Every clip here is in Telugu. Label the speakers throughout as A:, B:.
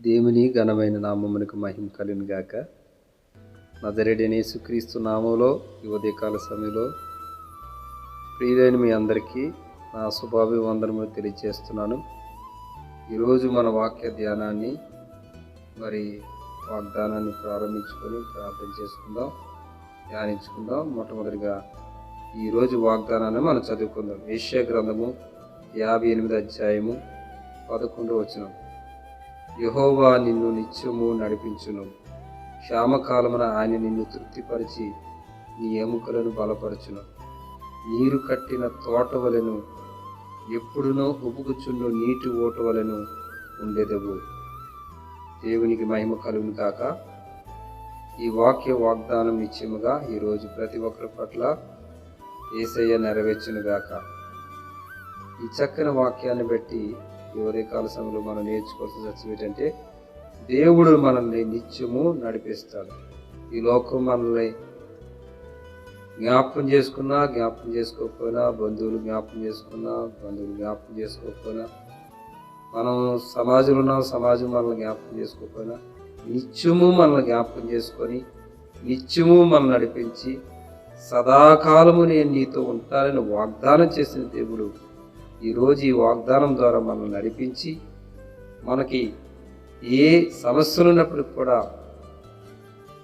A: దేవుని ఘనమైన నామమునకు మహిమ కలుగును గాక. నజరేయుడైన యేసుక్రీస్తు నామములో ఈ ఉదయకాల సమయంలో ప్రియులైన మీ అందరికీ నా శుభాభివందనములు తెలియజేస్తున్నాను. ఈరోజు మన వాక్య ధ్యానాన్ని వాగ్దానాన్ని ప్రారంభించుకొని ప్రార్థన చేసుకుందాం, ధ్యానించుకుందాం. మొట్టమొదటిగా ఈరోజు వాగ్దానాన్ని మనం చదువుకుందాం. యెషయా గ్రంథము 58 అధ్యాయము 11 వచనం. యెహోవా నిన్ను నిత్యము నడిపించును, క్షామకాలమున ఆయన నిన్ను తృప్తిపరిచి నీ ఎముకలను బలపరచును. నీరు కట్టిన తోట వలెను, ఎప్పుడునో ఉబుకుచుండు నీటి ఓట వలెను ఉండెదవు. దేవునికి మహిమ కలుగును కాక. ఈ వాక్య వాగ్దానం నిత్యముగా ఈరోజు ప్రతి ఒక్కరి పట్ల యేసయ్య నెరవేర్చును గాక. ఈ చక్కని వాక్యాన్ని బట్టి ఈ ఉదయకాల సమయంలో మనం నేర్చుకోవాల్సిన సత్యం ఏంటంటే, దేవుడు మనల్ని నిత్యము నడిపిస్తాడు. ఈ లోకం మనల్ని జ్ఞాపకం చేసుకున్నా, జ్ఞాపకం చేసుకోకపోయినా, బంధువులు జ్ఞాపకం చేసుకున్నా, బంధువులు జ్ఞాపకం చేసుకోకపోయినా, మనం సమాజంలో ఉన్నాం, సమాజం మనల్ని జ్ఞాపకం చేసుకోకపోయినా, నిత్యము మనల్ని జ్ఞాపకం చేసుకొని నిత్యము మనల్ని నడిపించి సదాకాలము నేను నీతో ఉంటానని వాగ్దానం చేసిన దేవుడు ఈరోజు ఈ వాగ్దానం ద్వారా మనల్ని నడిపించి, మనకి ఏ సమస్యలు ఉన్నప్పుడు కూడా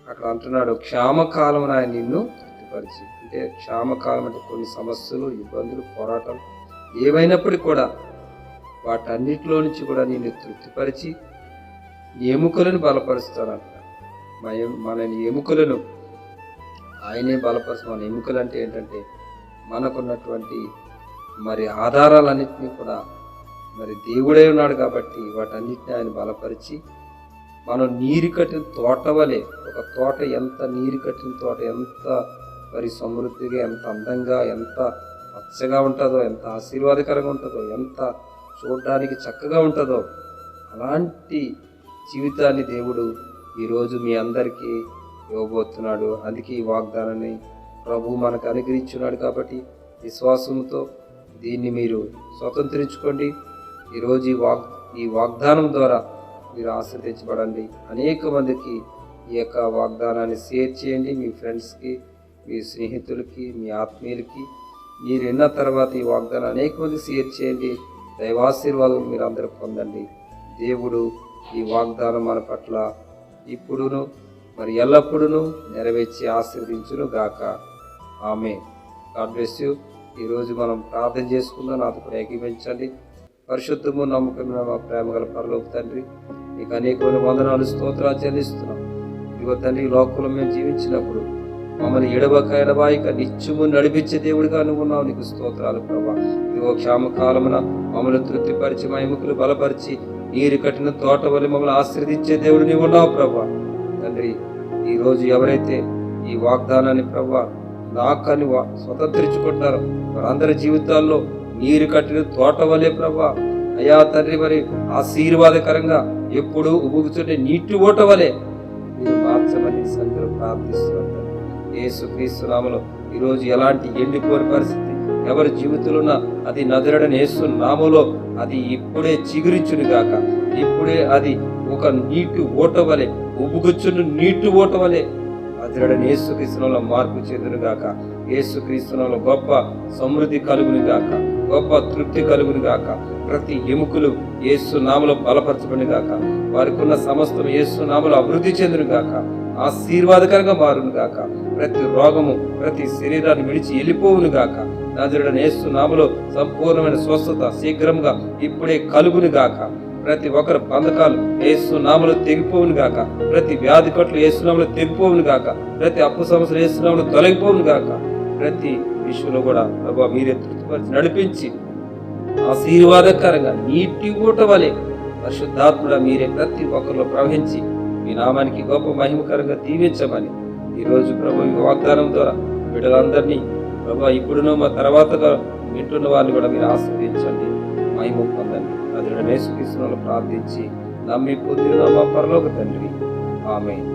A: అక్కడ అంటున్నాడు, క్షామకాలమున ఆయన నిన్ను తృప్తిపరిచి. అంటే క్షామకాలం అంటే కొన్ని సమస్యలు, ఇబ్బందులు, పోరాటాలు ఏవైనప్పటికీ కూడా వాటన్నిటిలో నుంచి కూడా నిన్ను తృప్తిపరిచి ఎముకలను బలపరుస్తాడంట. మన ఎముకలను ఆయనే బలపరుచు. మన ఎముకలు అంటే ఏంటంటే మనకున్నటువంటి ఆధారాలన్నింటినీ కూడా దేవుడే ఉన్నాడు కాబట్టి వాటన్నిటిని ఆయన బలపరిచి, మనం నీరు కట్టిన తోట వలె, ఒక తోట ఎంత నీరు కట్టిన తోట ఎంత సమృద్ధిగా, ఎంత అందంగా, ఎంత పచ్చగా ఉంటుందో, ఎంత ఆశీర్వాదకరంగా ఉంటుందో, ఎంత చూడడానికి చక్కగా ఉంటుందో, అలాంటి జీవితాన్ని దేవుడు ఈరోజు మీ అందరికీ ఇవ్వబోతున్నాడు. అందుకే ఈ వాగ్దానాన్ని ప్రభు మనకు అనుగ్రహించున్నాడు కాబట్టి విశ్వాసంతో దీన్ని మీరు స్వతంత్రించుకోండి. ఈరోజు ఈ వాగ్దానం ద్వారా మీరు ఆశీర్వదించబడండి. అనేక మందికి ఈ యొక్క వాగ్దానాన్ని షేర్ చేయండి. మీ ఫ్రెండ్స్కి, మీ స్నేహితులకి, మీ ఆత్మీయులకి మీరు విన్న తర్వాత ఈ వాగ్దానం అనేక మందికి షేర్ చేయండి. దైవాశీర్వాదం మీరు అందరూ పొందండి. దేవుడు ఈ వాగ్దానం మన పట్ల ఇప్పుడును ఎల్లప్పుడూ నెరవేర్చి ఆశీర్వదించును గాక. ఆమేన్. God bless you. ఈరోజు మనం ప్రార్థన చేసుకుందాం. నాతో కూడా ఏకీభవించండి. పరిశుద్ధము నమ్మకమైన మా ప్రేమ గల పరలోక తండ్రి, నీకు అనేకమైన వందనాలు, స్తోత్రాలు చెల్లిస్తున్నాం. ఇదిగో తండ్రి, ఈ లోకంలో మేము జీవించినప్పుడు మమ్మల్ని ఎడబాయక నిత్యము నడిపించే దేవుడిగా నువ్వు ఉన్నావు. నీకు స్తోత్రాలు ప్రభా. ఇదిగో క్షామకాలమున మమ్మల్ని తృప్తిపరిచి, మా ఎముకలు బలపరిచి, నీరు కట్టిన తోట వల్ల మమ్మల్ని ఆశీర్వదించే దేవుడు నీవు ఉన్నావు ప్రభా. తండ్రి, ఈరోజు ఎవరైతే ఈ వాగ్దానాన్ని ప్రభా నాకని స్వతంత్రించుకుంటారో వారందరి జీవితాల్లో నీరు కట్టిన తోట వలె ప్రభా అయ్యా తండ్రి, ఆశీర్వాదకరంగా ఎప్పుడు ఉబుకుతుంటే నీటి ఓట వలె మీరు మార్చమని సంగతి ప్రార్థిస్తున్నారు. యేసుక్రీస్తు నామములో ఈరోజు ఎలాంటి ఎండిపోని పరిస్థితి ఎవరి జీవితంలో అది నజరేయుడైన యేసు నామములో అది ఇప్పుడే చిగురించును గాక. ఇప్పుడే అది ఒక నీటి ఓట వలె, ఉబుకుచున్న నీటి ఓట వలె నజరేయుడైన యేసుక్రీస్తు నామములో మార్పు చెందును గాక. యేసుక్రీస్తు నామములో గొప్ప సమృద్ధి కలుగును గాక, గొప్ప తృప్తి కలుగును గాక. ప్రతి ఎముకలు యేసు నామములో బలపరచబడును గాక. వారికి ఉన్న సమస్తం యేసు నామములో అభివృద్ధి చెందును గాక, ఆశీర్వాదకరంగా మారును గాక. ప్రతి రోగము ప్రతి శరీరాన్ని విడిచి వెళ్ళిపోవును గాక. నజరేయుడైన యేసు నామములో సంపూర్ణమైన స్వస్థత శీఘ్రంగా ఇప్పుడే కలుగును గాక. ప్రతి ఒక్కరి బంధకాలు యేసు నామములో తెగిపోవును గాక. ప్రతి వ్యాధి కట్లు యేసు నామములో తెగిపోవును గాక. ప్రతి అప్పు సమస్యలు యేసు నామములో తొలగిపోవును గాక. ప్రతి విషయంలో కూడా ప్రభువా మీరే తృప్తిపరిచి నడిపించి ఆశీర్వాదకరంగా నీటి ఊట వలె పరిశుద్ధాత్ముడా మీరే ప్రతి ఒక్కరిలో ప్రవహించి మీ నామానికి గొప్ప మహిమకరంగా దీవించమని ఈరోజు ప్రభు ఈ వాగ్దానం ద్వారా బిడ్డలందరినీ ప్రభు ఇప్పుడును మా తర్వాతగా వింటున్న వారిని కూడా మీరు ఆశీర్వదించండి, మహిమ పొందండి. నజరేయుడైన యేసుక్రీస్తు నామములో ప్రార్థించి నమ్మి పొందిన మా పరలోక తండ్రి. ఆమేన్.